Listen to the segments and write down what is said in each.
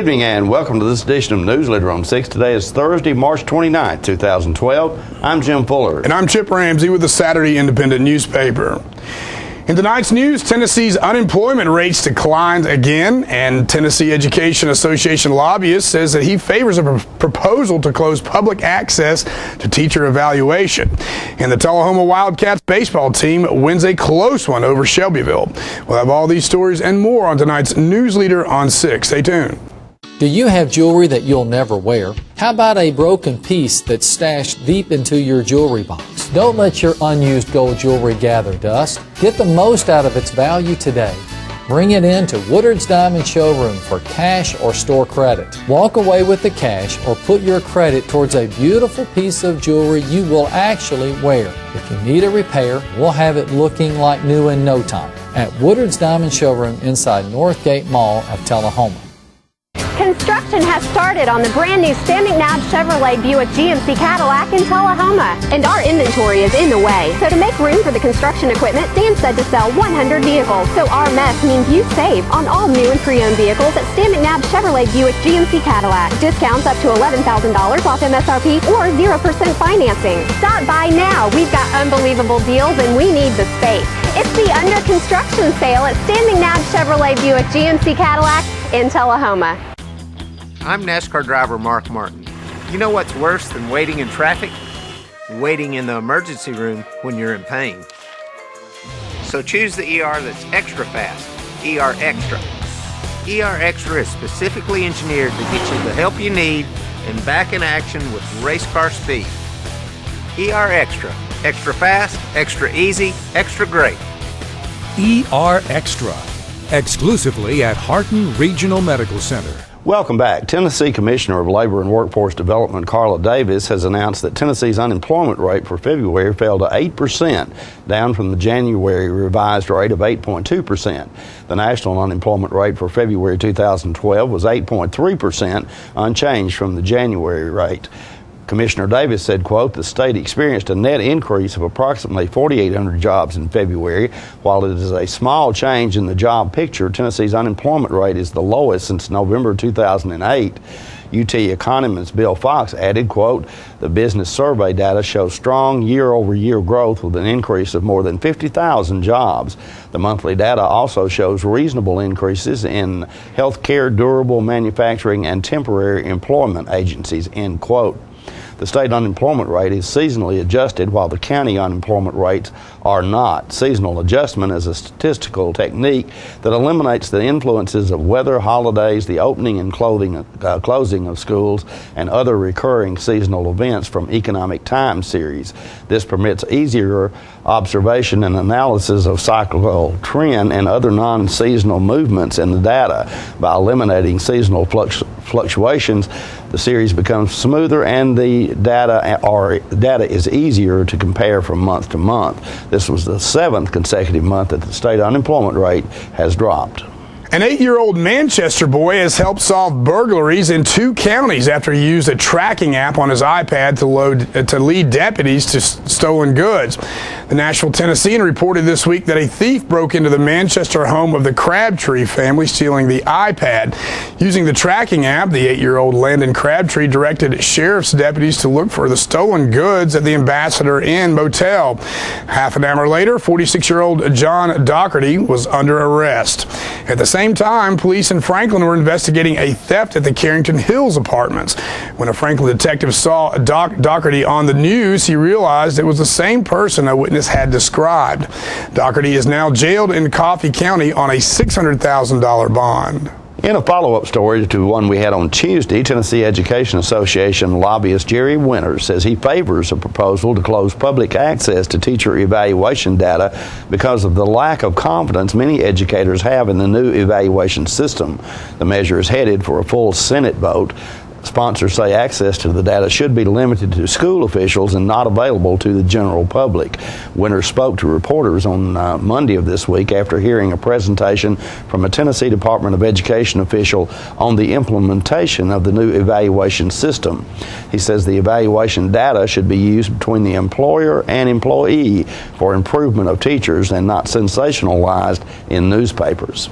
evening and welcome to this edition of Newsleader on 6. Today is Thursday, March 29, 2012. I'm Jim Fuller. And I'm Chip Ramsey with the Saturday Independent newspaper. In tonight's news, Tennessee's unemployment rates declined again, and Tennessee Education Association lobbyist says that he favors a proposal to close public access to teacher evaluation. And the Tella Wildcats baseball team wins a close one over Shelbyville. We'll have all these stories and more on tonight's Newsleader on 6. Stay tuned. Do you have jewelry that you'll never wear? How about a broken piece that's stashed deep into your jewelry box? Don't let your unused gold jewelry gather dust. Get the most out of its value today. Bring it in to Woodards Diamond showroom for cash or store credit. Walk away with the cash or put your credit towards a beautiful piece of jewelry you will actually wear. If you need a repair, we'll have it looking like new in no time at Woodards Diamond showroom inside Northgate Mall of Tella. Construction has started on the brand new Stan McNabb Chevrolet Buick GMC Cadillac in Tella, and our inventory is in the way. So to make room for the construction equipment, Stan said to sell 100 vehicles. So our mess means you save on all new and pre-owned vehicles at Stan McNabb Chevrolet Buick GMC Cadillac. Discounts up to $11,000 off MSRP or 0% financing. Stop by now. We've got unbelievable deals and we need the space. It's the under construction sale at Stan McNabb Chevrolet Buick GMC Cadillac in Tella. I'm NASCAR driver Mark Martin. You know what's worse than waiting in traffic? Waiting in the emergency room when you're in pain. So choose the ER that's extra fast, ER Extra. ER Extra is specifically engineered to get you the help you need and back in action with race car speed. ER Extra. Extra fast, extra easy, extra great. ER Extra. Exclusively at Harton Regional Medical Center. Welcome back. Tennessee Commissioner of Labor and Workforce Development Carla Davis has announced that Tennessee's unemployment rate for February fell to 8%, down from the January revised rate of 8.2%. The national unemployment rate for February 2012 was 8.3%, unchanged from the January rate. Commissioner Davis said, quote, the state experienced a net increase of approximately 4,800 jobs in February. While it is a small change in the job picture, Tennessee's unemployment rate is the lowest since November 2008. UT economist Bill Fox added, quote, the business survey data shows strong year-over-year growth with an increase of more than 50,000 jobs. The monthly data also shows reasonable increases in healthcare, durable manufacturing, and temporary employment agencies, end quote. The state unemployment rate is seasonally adjusted while the county unemployment rates are not. Seasonal adjustment is a statistical technique that eliminates the influences of weather, holidays, the opening and closing of schools, and other recurring seasonal events from economic time series. This permits easier observation and analysis of cyclical trend and other non-seasonal movements in the data. By eliminating seasonal fluctuations, the series becomes smoother and the data is easier to compare from month to month. This was the 7th consecutive month that the state unemployment rate has dropped. An 8-year-old Manchester boy has helped solve burglaries in 2 counties after he used a tracking app on his iPad to lead deputies to stolen goods. The Nashville Tennessean reported this week that a thief broke into the Manchester home of the Crabtree family, stealing the iPad. Using the tracking app, the 8-year-old Landon Crabtree directed sheriff's deputies to look for the stolen goods at the Ambassador Inn motel. Half an hour later, 46-year-old John Doherty was under arrest. At the same time, police in Franklin were investigating a theft at the Carrington Hills apartments. When a Franklin detective saw Doherty on the news, he realized it was the same person a witness had described. Doherty is now jailed in Coffee County on a $600,000 bond. In a follow-up story to one we had on Tuesday, Tennessee Education Association lobbyist Jerry Winters says he favors a proposal to close public access to teacher evaluation data because of the lack of confidence many educators have in the new evaluation system. The measure is headed for a full Senate vote. Sponsors say access to the data should be limited to school officials and not available to the general public. Winters spoke to reporters on Monday of this week after hearing a presentation from a Tennessee Department of Education official on the implementation of the new evaluation system. He says the evaluation data should be used between the employer and employee for improvement of teachers and not sensationalized in newspapers.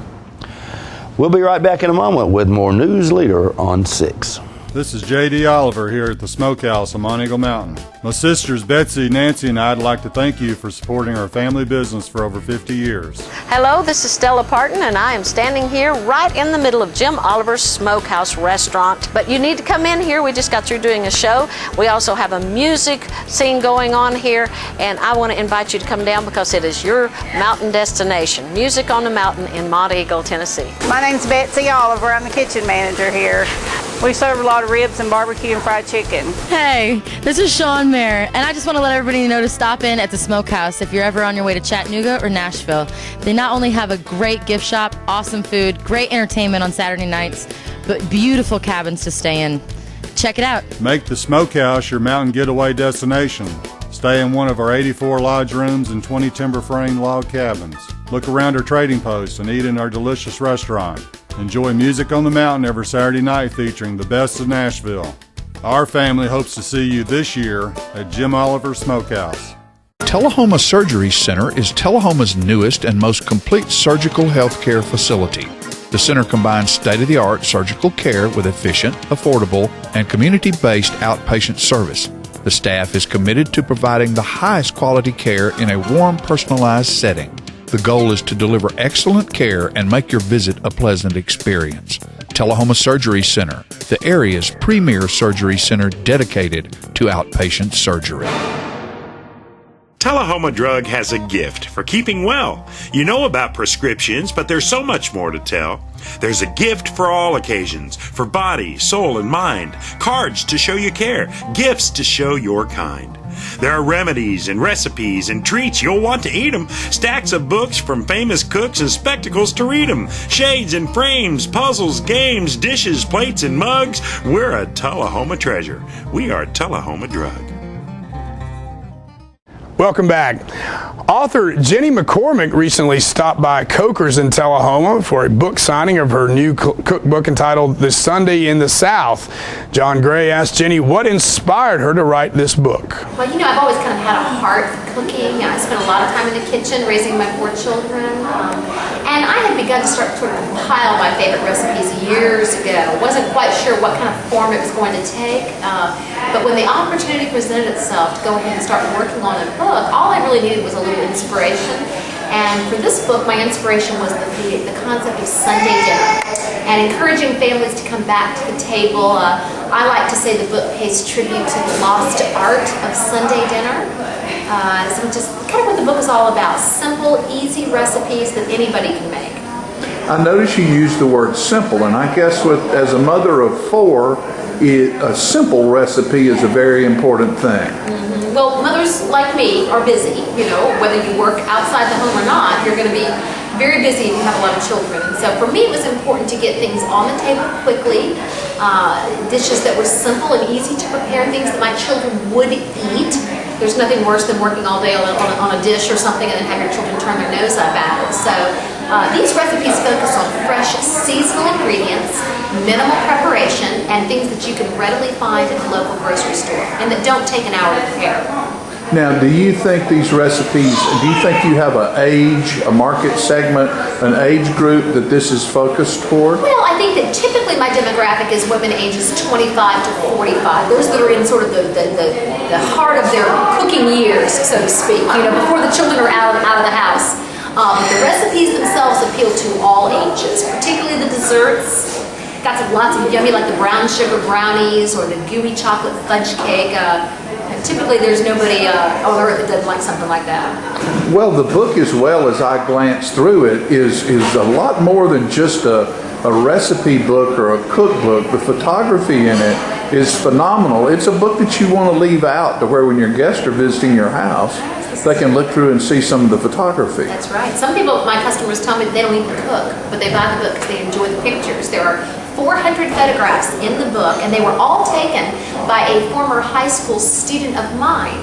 We'll be right back in a moment with more Newsleader on 6. This is J.D. Oliver here at the Smokehouse on Mont Eagle Mountain. My sisters Betsy, Nancy, and I'd like to thank you for supporting our family business for over 50 years. Hello, this is Stella Parton, and I am standing here right in the middle of Jim Oliver's Smokehouse restaurant. But you need to come in here. We just got through doing a show. We also have a music scene going on here, and I want to invite you to come down because it is your mountain destination. Music on the Mountain in Mont Eagle, Tennessee. My name's Betsy Oliver. I'm the kitchen manager here. We serve a lot of ribs and barbecue and fried chicken. Hey, this is Sean Mayer, and I just want to let everybody know to stop in at the Smokehouse if you're ever on your way to Chattanooga or Nashville. They not only have a great gift shop, awesome food, great entertainment on Saturday nights, but beautiful cabins to stay in. Check it out. Make the Smokehouse your mountain getaway destination. Stay in one of our 84 lodge rooms and 20 timber frame log cabins. Look around our trading posts and eat in our delicious restaurant. Enjoy music on the mountain every Saturday night featuring the best of Nashville. Our family hopes to see you this year at Jim Oliver Smokehouse. Houma Surgery Center is Houma's newest and most complete surgical health care facility. The center combines state-of-the-art surgical care with efficient, affordable, and community-based outpatient service. The staff is committed to providing the highest quality care in a warm, personalized setting. The goal is to deliver excellent care and make your visit a pleasant experience. Houma Surgery Center, the area's premier surgery center dedicated to outpatient surgery. Houma Drug has a gift for keeping well. You know about prescriptions, but there's so much more to tell. There's a gift for all occasions, for body, soul, and mind. Cards to show you care, gifts to show your kind. There are remedies and recipes and treats, you'll want to eat them. Stacks of books from famous cooks and spectacles to read them. Shades and frames, puzzles, games, dishes, plates, and mugs. We're a Houma treasure. We are Houma Drug. Welcome back. Author Jenny McCormick recently stopped by Coker's in Tullahoma for a book signing of her new cookbook entitled The Sunday in the South. John Gray asked Jenny what inspired her to write this book. Well, you know, I've always kind of had a heart for cooking. I spent a lot of time in the kitchen raising my 4 children. And I had begun to sort of compile my favorite recipes years ago. Wasn't quite sure what kind of form it was going to take. But when the opportunity presented itself to go ahead and start working on a book, all I really needed was a little inspiration. And for this book, my inspiration was the concept of Sunday dinner and encouraging families to come back to the table. I like to say the book pays tribute to the lost art of Sunday dinner. So just kind of what the book is all about, simple, easy recipes that anybody can make. I notice you use the word simple, and I guess as a mother of 4, a simple recipe is a very important thing. Mm-hmm. Well, mothers like me are busy, you know, whether you work outside the home or not, you're going to be very busy if you have a lot of children. And so for me, it was important to get things on the table quickly, dishes that were simple and easy to prepare, things that my children would eat. There's nothing worse than working all day on a dish or something and then have your children turn their nose up at it. So these recipes focus on fresh, seasonal ingredients, minimal preparation, and things that you can readily find at the local grocery store and that don't take an hour to prepare. Now, do you think these recipes, do you think you have an age, a market segment, an age group that this is focused toward? Well, I think that typically my demographic is women ages 25 to 45. Those that are in sort of the heart of their cooking years, so to speak, you know, before the children are out of the house. The recipes themselves appeal to all ages, particularly the desserts. Got some lots of yummy, like the brown sugar brownies or the gooey chocolate fudge cake. Typically, there's nobody on earth that doesn't like something like that. Well, the book, as well as I glanced through it, is a lot more than just a recipe book or a cookbook. The photography in it is phenomenal. It's a book that you want to leave out to where when your guests are visiting your house, they can look through and see some of the photography. That's right. Some people, my customers, tell me that they don't even cook, but they buy the book because they enjoy the pictures. There are 400 photographs in the book, and they were all taken by a former high school student of mine.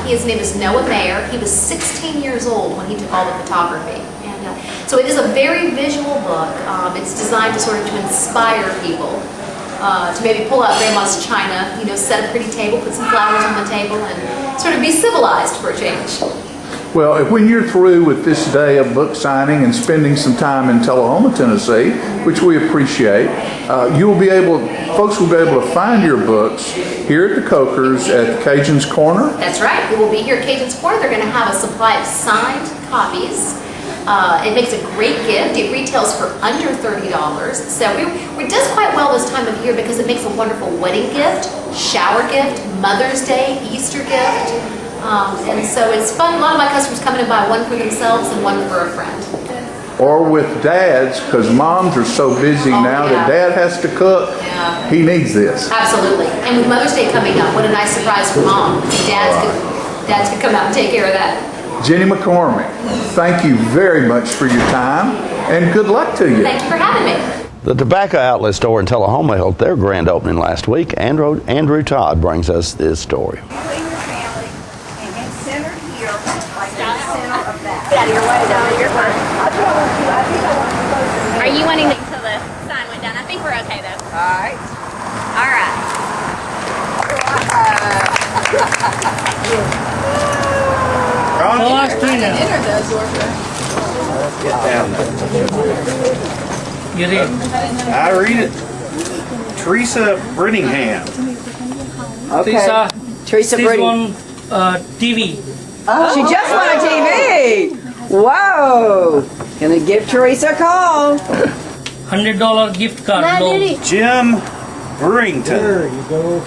His name is Noah Mayer. He was 16 years old when he took all the photography. And so it is a very visual book. It's designed to sort of to inspire people to maybe pull out grandma's china, you know, set a pretty table, put some flowers on the table, and sort of be civilized for a change. Well, when you're through with this day of book signing and spending some time in Tullahoma, Tennessee, which we appreciate, folks will be able to find your books here at the Cokers at Cajun's Corner. That's right. We will be here at Cajun's Corner. They're going to have a supply of signed copies. It makes a great gift. It retails for under $30. So we does quite well this time of year because it makes a wonderful wedding gift, shower gift, Mother's Day, Easter gift. And so it's fun. A lot of my customers come in and buy one for themselves and one for a friend. Or with dads, because moms are so busy now that dad has to cook. Yeah. He needs this. Absolutely. And with Mother's Day coming up, what a nice surprise for mom. Dads could come out and take care of that. Jenny McCormick, thank you very much for your time, and good luck to you. Thank you for having me. The tobacco outlet store in Tullahoma held their grand opening last week. Andrew Todd brings us this story. Are you wanting to until the sign went down? I think we're okay though. All right. All right. You read? I read it. Teresa Brittingham. Okay. Teresa Brittingham. TV. Oh, she just won a TV. Whoa. Gonna give Teresa a call. $100 gift card. Jim Burrington. There you go.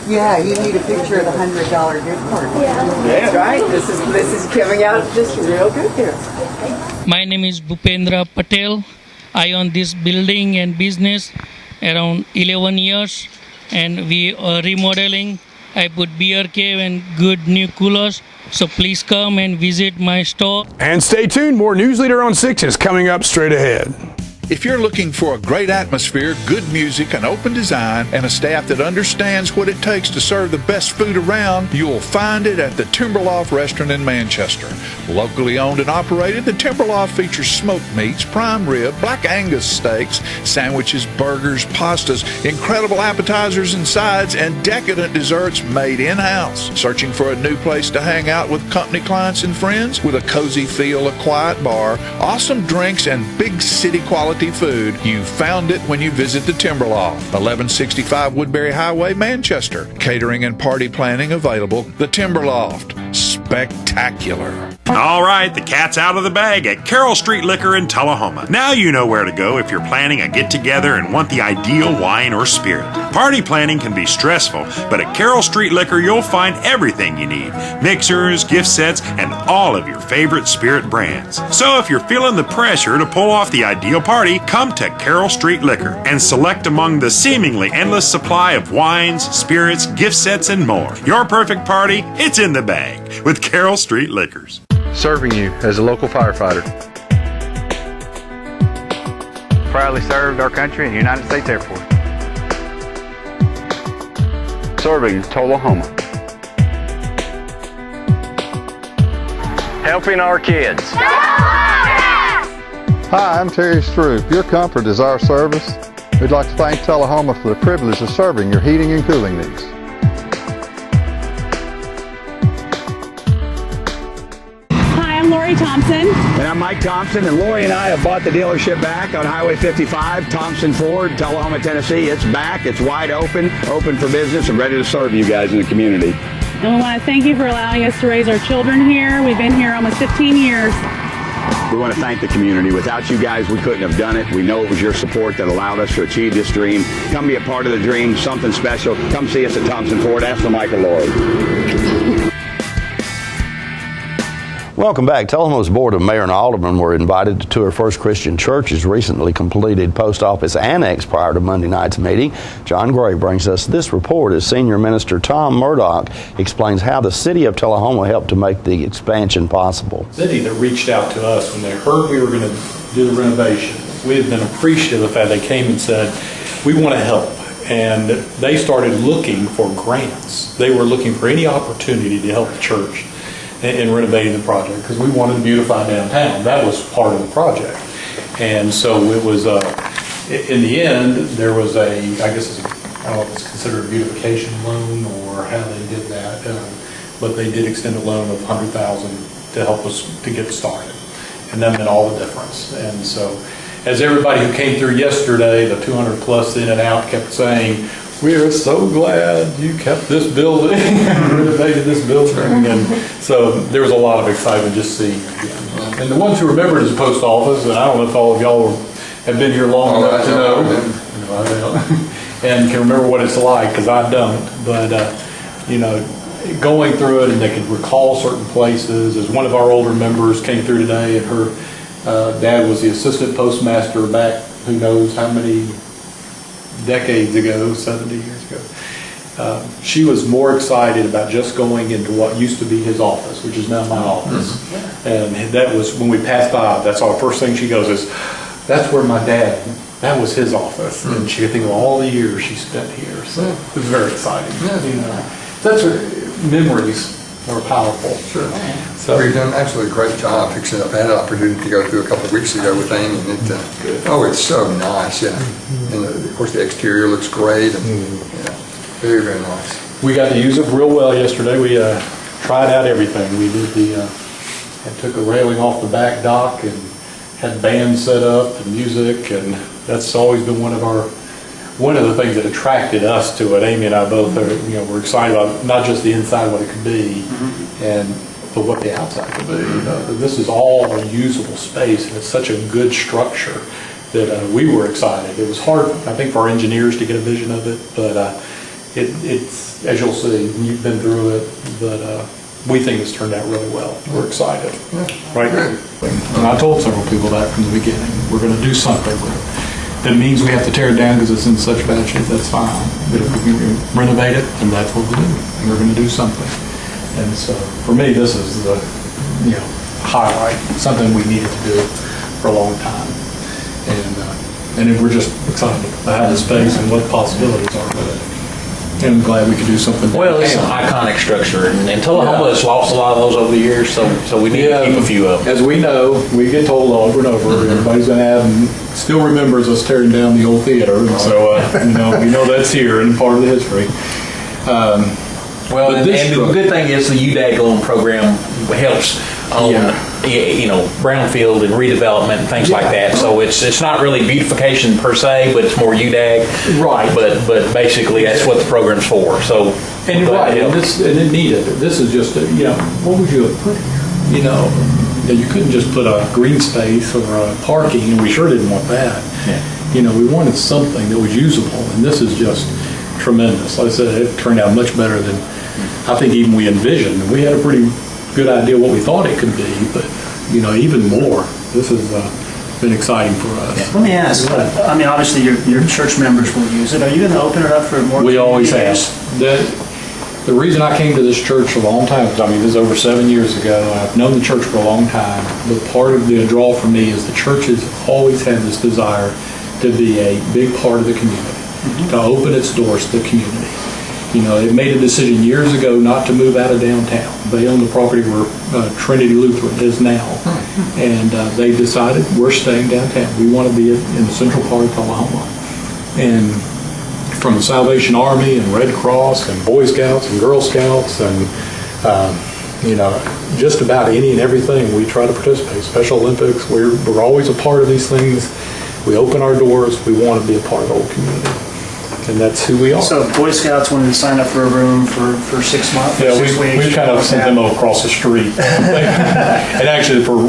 Yeah, you need a picture of the $100 gift card. Yeah. That's right. This is coming out just real good here. My name is Bhupendra Patel. I own this building and business around 11 years, and we are remodeling. I put beer cave and good new coolers. So please come and visit my store. And stay tuned. More Newsleader on 6 is coming up straight ahead. If you're looking for a great atmosphere, good music, an open design, and a staff that understands what it takes to serve the best food around, you'll find it at the Timber Loft restaurant in Manchester. Locally owned and operated, the Timber Loft features smoked meats, prime rib, black Angus steaks, sandwiches, burgers, pastas, incredible appetizers and sides, and decadent desserts made in-house. Searching for a new place to hang out with company clients and friends with a cozy feel, a quiet bar, awesome drinks, and big city quality food? You found it when you visit the Timber Loft, 1165 Woodbury Highway, Manchester. Catering and party planning available. The Timber Loft. Spectacular. All right, the cat's out of the bag at Carroll Street Liquor in Tullahoma. Now you know where to go if you're planning a get-together and want the ideal wine or spirit. Party planning can be stressful, but at Carroll Street Liquor you'll find everything you need. Mixers, gift sets, and all of your favorite spirit brands. So if you're feeling the pressure to pull off the ideal party, come to Carroll Street Liquor and select among the seemingly endless supply of wines, spirits, gift sets, and more. Your perfect party, it's in the bag with Carroll Street Liquors. Serving you as a local firefighter. Proudly served our country in the United States Air Force. Serving Tullahoma. Helping our kids. Hi, I'm Terry Struve. Your comfort is our service. We'd like to thank Tullahoma for the privilege of serving your heating and cooling needs. Thompson. And I'm Mike Thompson, and Lori and I have bought the dealership back on Highway 55, Thompson Ford, Tullahoma, Tennessee. It's back, it's wide open for business, and ready to serve you guys in the community. And we want to thank you for allowing us to raise our children here. We've been here almost 15 years. We want to thank the community. Without you guys, we couldn't have done it. We know it was your support that allowed us to achieve this dream. Come be a part of the dream, something special. Come see us at Thompson Ford. Ask for Mike or Lori. Welcome back. Tullahoma's Board of Mayor and Aldermen were invited to tour First Christian Church's recently completed post office annex prior to Monday night's meeting. John Gray brings us this report as Senior Minister Tom Murdoch explains how the city of Tullahoma helped to make the expansion possible. The city that reached out to us when they heard we were going to do the renovation, we had been appreciative of the fact they came and said, we want to help. And they started looking for grants. They were looking for any opportunity to help the church in renovating the project because we wanted to beautify downtown. That was part of the project. And so it was, in the end, there was I guess it's a I don't know if it's considered a beautification loan or how they did that, but they did extend a loan of $100,000 to help us to get started. And that meant all the difference. And so, as everybody who came through yesterday, the 200 plus in and out, kept saying, "We are so glad you kept this building and renovated this building." And so there was a lot of excitement just seeing it again. And the ones who remembered his post office, and I don't know if all of y'all have been here long enough to know, and can remember what it's like, because I don't. But, you know, going through it, and they could recall certain places. As one of our older members came through today, and her dad was the assistant postmaster back, who knows how many decades ago, 70 years ago. She was more excited about just going into what used to be his office, which is now my office. And that was, when we passed by, that's our first thing she goes is, "That's where my dad, that was his office." And she could think of all the years she spent here. So it was very exciting. You know, that's what, memories are powerful. Sure. So we've done absolutely a great job fixing up. I had an opportunity to go through a couple of weeks ago with Amy, and it's so nice, yeah. And of course the exterior looks great, and very, very nice. we got to use it real well yesterday. We tried out everything. We did and took a railing off the back dock and had bands set up and music, and that's always been one of the things that attracted us to it. Amy and I both are, we're excited about not just the inside, what it could be, but what the outside could be. This is all a usable space, and it's such a good structure that we were excited. It was hard, I think, for our engineers to get a vision of it, but it's, as you'll see, you've been through it, but we think it's turned out really well. We're excited. Right? And I told several people that from the beginning. We're going to do something with it. That means we have to tear it down because it's in such bad shape, that's fine. But if we can renovate it, then that's what we'll do. And we're going to do something. And so, for me, this is the highlight, something we needed to do for a long time. And we're just excited about the space and what possibilities are with it. And I'm glad we could do something. Well, it's an iconic structure, and Tullahoma has lost a lot of those over the years, so we need to keep a few of them. As we know, we get told over and over, everybody's going to have, and still remembers us tearing down the old theater, and so we know that's here and part of the history. Well, and the good thing is the UDAG loan program helps on brownfield and redevelopment and things like that. So it's not really beautification per se, but it's more UDAG. Right. But basically that's what the program's for. So and you're right, and it needed. This is just what would you have put here? You couldn't just put a green space or a parking, and we sure didn't want that. Yeah. We wanted something that was usable, and this is just tremendous. Like I said, it turned out much better than I think even we envisioned. We had a pretty good idea what we thought it could be, but even more. This has been exciting for us. Yeah. Let me ask. Obviously your church members will use it. Are you going to open it up for more? We always have. The reason I came to this church a long time, this is over 7 years ago. I've known the church for a long time, but part of the draw for me is the church has always had this desire to be a big part of the community, to open its doors to the community. It made a decision years ago not to move out of downtown. They own the property where Trinity Lutheran is now. And they decided we're staying downtown. We want to be in the central part of Tullahoma. And from the Salvation Army and Red Cross and Boy Scouts and Girl Scouts and, just about any and everything, we try to participate. Special Olympics, we're always a part of these things. We open our doors. We want to be a part of the whole community. And that's who we are. So Boy Scouts wanted to sign up for a room for 6 months. Yeah, we kind of sent them across the street. And actually, for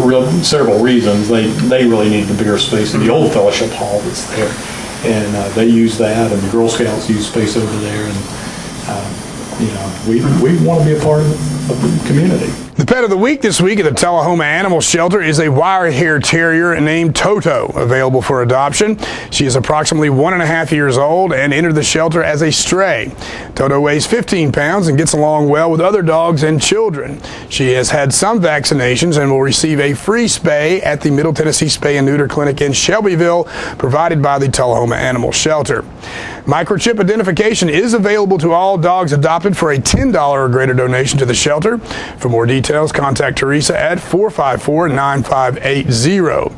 several reasons, they really need the bigger space in the old fellowship hall that's there, and they use that, and the Girl Scouts use space over there, and we want to be a part of the community. The pet of the week this week at the Tullahoma Animal Shelter is a wire-hair terrier named Toto, available for adoption. She is approximately 1.5 years old and entered the shelter as a stray. Toto weighs 15 pounds and gets along well with other dogs and children. She has had some vaccinations and will receive a free spay at the Middle Tennessee Spay and Neuter Clinic in Shelbyville, provided by the Tullahoma Animal Shelter. Microchip identification is available to all dogs adopted for a $10 or greater donation to the shelter. For more details, contact Teresa at 454-9580.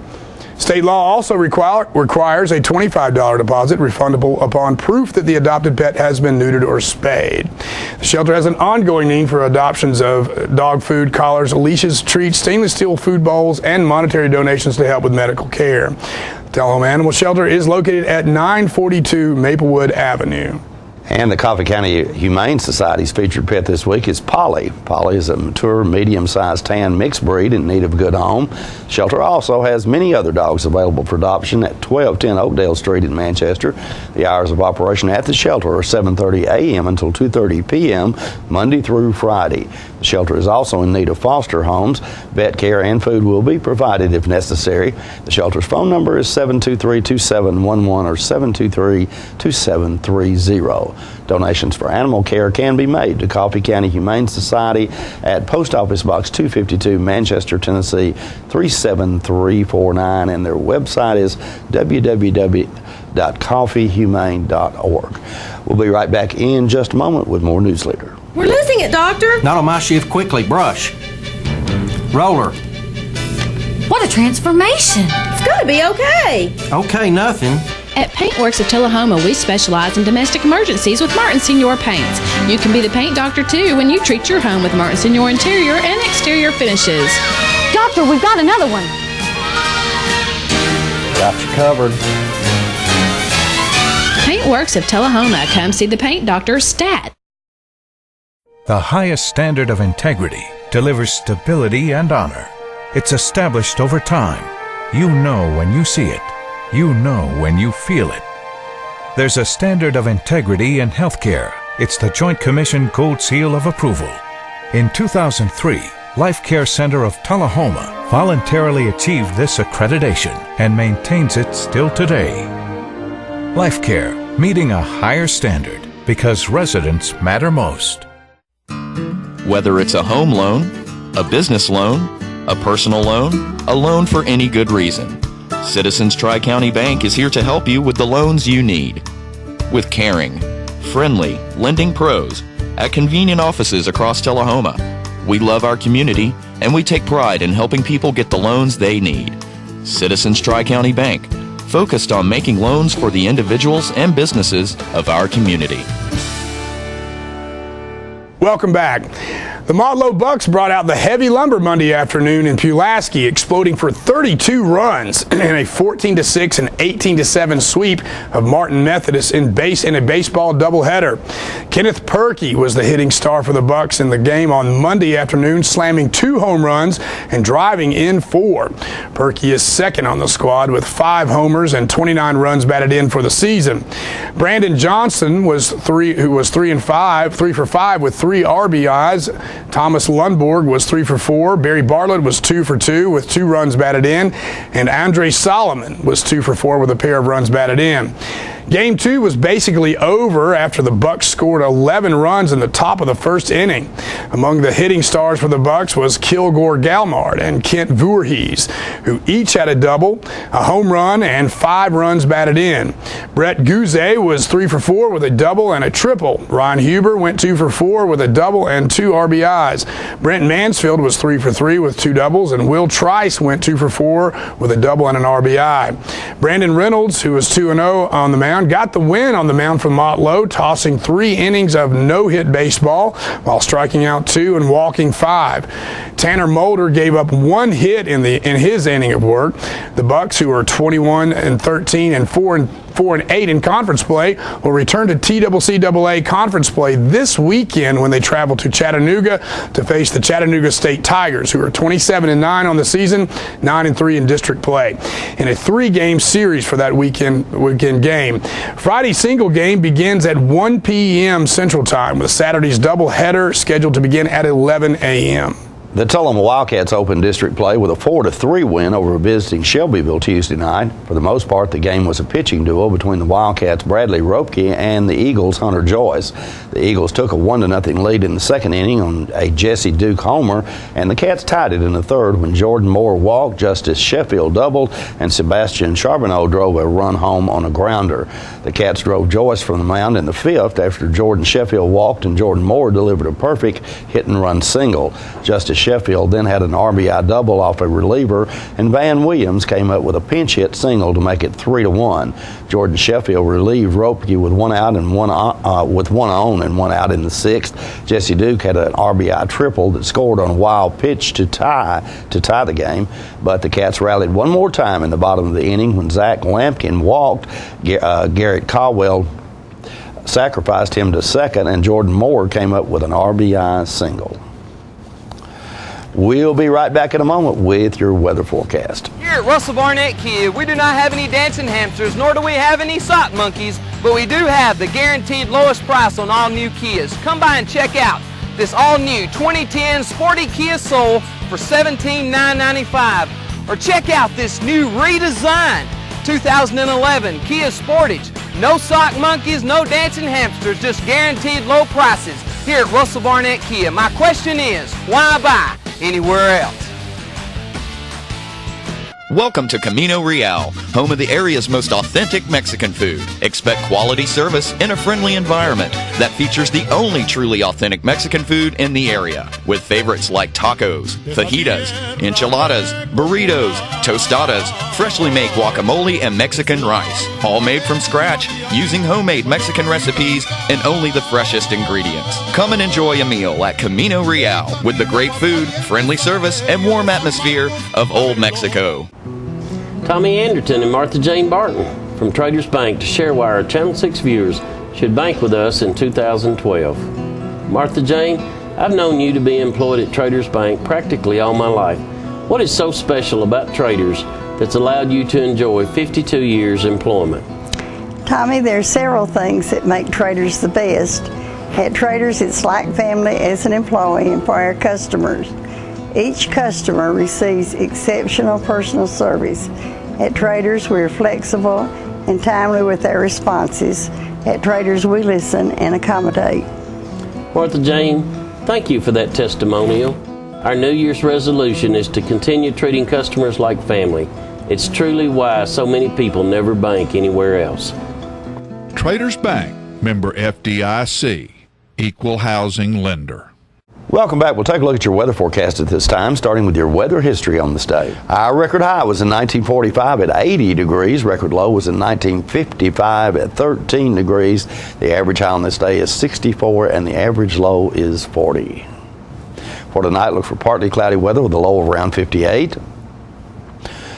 State law also requires a $25 deposit refundable upon proof that the adopted pet has been neutered or spayed. The shelter has an ongoing need for adoptions of dog food, collars, leashes, treats, stainless steel food bowls, and monetary donations to help with medical care. The Tella Home Animal Shelter is located at 942 Maplewood Avenue. And the Coffee County Humane Society's featured pet this week is Polly. Polly is a mature, medium-sized tan mixed breed in need of a good home. The shelter also has many other dogs available for adoption at 1210 Oakdale Street in Manchester. The hours of operation at the shelter are 7:30 a.m. until 2:30 p.m. Monday through Friday. The shelter is also in need of foster homes. Vet care and food will be provided if necessary. The shelter's phone number is 723-2711 or 723-2730. Donations for animal care can be made to Coffee County Humane Society at Post Office Box 252, Manchester, Tennessee 37349, and their website is www.coffeehumane.org. We'll be right back in just a moment with more Newsleader. We're losing it, Doctor. Not on my shift. Quickly, brush. Roller. What a transformation. It's going to be okay. Okay, nothing. At Paintworks of Tullahoma, we specialize in domestic emergencies with Martin Senior paints. You can be the paint doctor too when you treat your home with Martin Senior interior and exterior finishes. Doctor, we've got another one. Got you covered. Paintworks of Tullahoma. Come see the paint doctor, Stat. The highest standard of integrity delivers stability and honor. It's established over time. You know when you see it. You know when you feel it. There's a standard of integrity in healthcare. It's the Joint Commission Gold Seal of Approval. In 2003, Life Care Center of Tullahoma voluntarily achieved this accreditation and maintains it still today. Life Care, meeting a higher standard because residents matter most. Whether it's a home loan, a business loan, a personal loan, a loan for any good reason, Citizens Tri-County Bank is here to help you with the loans you need. With caring, friendly, lending pros at convenient offices across Tullahoma, we love our community and we take pride in helping people get the loans they need. Citizens Tri-County Bank, focused on making loans for the individuals and businesses of our community. Welcome back. The Motlow Bucs brought out the heavy lumber Monday afternoon in Pulaski, exploding for 32 runs in a 14-6 and 18-7 sweep of Martin Methodist in a baseball doubleheader. Kenneth Perkey was the hitting star for the Bucs in the game on Monday afternoon, slamming 2 home runs and driving in 4. Perkey is second on the squad with 5 homers and 29 runs batted in for the season. Brandon Johnson was 3 for 5 with 3 RBIs. Thomas Lundborg was 3 for 4. Barry Bartlett was 2 for 2 with 2 runs batted in. And Andre Solomon was 2 for 4 with a pair of runs batted in. Game 2 was basically over after the Bucs scored 11 runs in the top of the first inning. Among the hitting stars for the Bucs was Kilgore Galmard and Kent Voorhees, who each had a double, a home run, and 5 runs batted in. Brett Guzet was 3 for 4 with a double and a triple. Ryan Huber went 2 for 4 with a double and 2 RBIs. Brent Mansfield was 3 for 3 with 2 doubles, and Will Trice went 2 for 4 with a double and an RBI. Brandon Reynolds, who was 2-0 on the mound, got the win on the mound for Motlow, tossing 3 innings of no-hit baseball while striking out 2 and walking 5. Tanner Mulder gave up 1 hit in his inning of work. The Bucs, who are 21-13 and 4-8 in conference play, will return to TCCAA conference play this weekend when they travel to Chattanooga to face the Chattanooga State Tigers, who are 27-9 on the season, 9-3 in district play, in a 3-game series for that weekend game. Friday's single game begins at 1 p.m. Central Time, with Saturday's doubleheader scheduled to begin at 11 a.m. The Tullahoma Wildcats opened district play with a 4-3 win over visiting Shelbyville Tuesday night. For the most part, the game was a pitching duel between the Wildcats' Bradley Ropke and the Eagles' Hunter Joyce. The Eagles took a 1-0 lead in the second inning on a Jesse Duke homer, and the Cats tied it in the third when Jordan Moore walked, Justice Sheffield doubled, and Sebastian Charbonneau drove a run home on a grounder. The Cats drove Joyce from the mound in the fifth after Jordan Sheffield walked and Jordan Moore delivered a perfect hit-and-run single. Justice Sheffield then had an RBI double off a reliever, and Van Williams came up with a pinch hit single to make it 3-1. Jordan Sheffield relieved Ropke with one on and one out in the 6th. Jesse Duke had an RBI triple that scored on a wild pitch to tie the game, but the Cats rallied one more time in the bottom of the inning when Zach Lampkin walked. Garrett Caldwell sacrificed him to second, and Jordan Moore came up with an RBI single. We'll be right back in a moment with your weather forecast. Here at Russell Barnett Kia, we do not have any dancing hamsters, nor do we have any sock monkeys, but we do have the guaranteed lowest price on all new Kias. Come by and check out this all-new 2010 Sporty Kia Soul for $17,995. Or check out this new redesigned 2011 Kia Sportage. No sock monkeys, no dancing hamsters, just guaranteed low prices here at Russell Barnett Kia. My question is, why buy anywhere else? Welcome to Camino Real, home of the area's most authentic Mexican food. Expect quality service in a friendly environment that features the only truly authentic Mexican food in the area, with favorites like tacos, fajitas, enchiladas, burritos, tostadas, freshly made guacamole, and Mexican rice, all made from scratch using homemade Mexican recipes and only the freshest ingredients. Come and enjoy a meal at Camino Real with the great food, friendly service, and warm atmosphere of Old Mexico. Tommy Anderton and Martha Jane Barton from Traders Bank to share why our Channel 6 viewers should bank with us in 2012. Martha Jane, I've known you to be employed at Traders Bank practically all my life. What is so special about Traders that's allowed you to enjoy 52 years employment? Tommy, there are several things that make Traders the best. At Traders, it's like family as an employee and for our customers. Each customer receives exceptional personal service. At Traders, we're flexible and timely with our responses. At Traders, we listen and accommodate. Martha Jane, thank you for that testimonial. Our New Year's resolution is to continue treating customers like family. It's truly why so many people never bank anywhere else. Traders Bank, member FDIC, equal housing lender. Welcome back. We'll take a look at your weather forecast at this time, starting with your weather history on this day. Our record high was in 1945 at 80 degrees. Record low was in 1955 at 13 degrees. The average high on this day is 64 and the average low is 40. For tonight, look for partly cloudy weather with a low of around 58.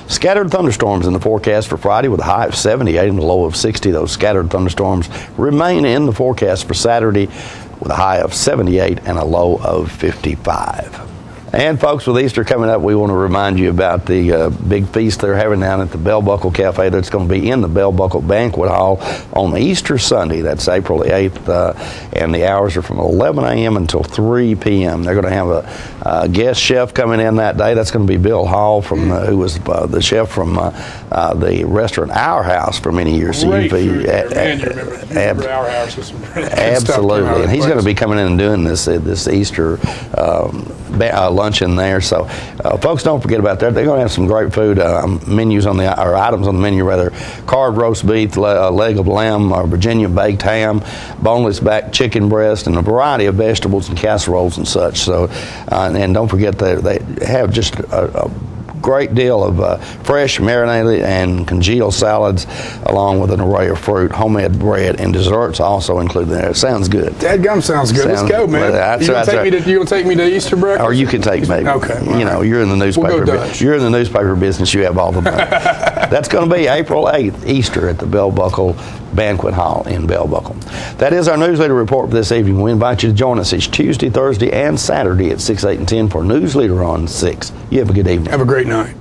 Scattered thunderstorms in the forecast for Friday with a high of 78 and a low of 60. Those scattered thunderstorms remain in the forecast for Saturday with a high of 78 and a low of 55. And folks, with Easter coming up, we want to remind you about the big feast they're having down at the Bell Buckle Cafe that's going to be in the Bell Buckle Banquet Hall on Easter Sunday. That's April the 8th, and the hours are from 11 a.m. until 3 p.m. They're going to have a guest chef coming in that day. That's going to be Bill Hall, from who was the chef from the restaurant Our House for many years. Great food there. Man, you remember Our House with some absolutely, and he's going to be coming in and doing this Easter luncheon there. So folks, don't forget about that. They're going to have some great food menus on or items on the menu rather. Carved roast beef, leg of lamb, or Virginia baked ham, boneless back chicken breast, and a variety of vegetables and casseroles and such. So and don't forget they have just a great deal of fresh marinated and congealed salads, along with an array of fruit, homemade bread, and desserts also included there. It sounds good. Dadgum sounds good. Let's go, man. You gonna take me to Easter breakfast? Or you can take me. Okay. You know, you're in the newspaper. You're in the newspaper business. You have all the money. That's going to be April 8th, Easter, at the Bell Buckle Banquet Hall in Bell Buckle. That is our newsletter report for this evening. We invite you to join us each Tuesday, Thursday, and Saturday at 6, 8, and 10 for Newsleader on 6. You have a good evening. Have a great night.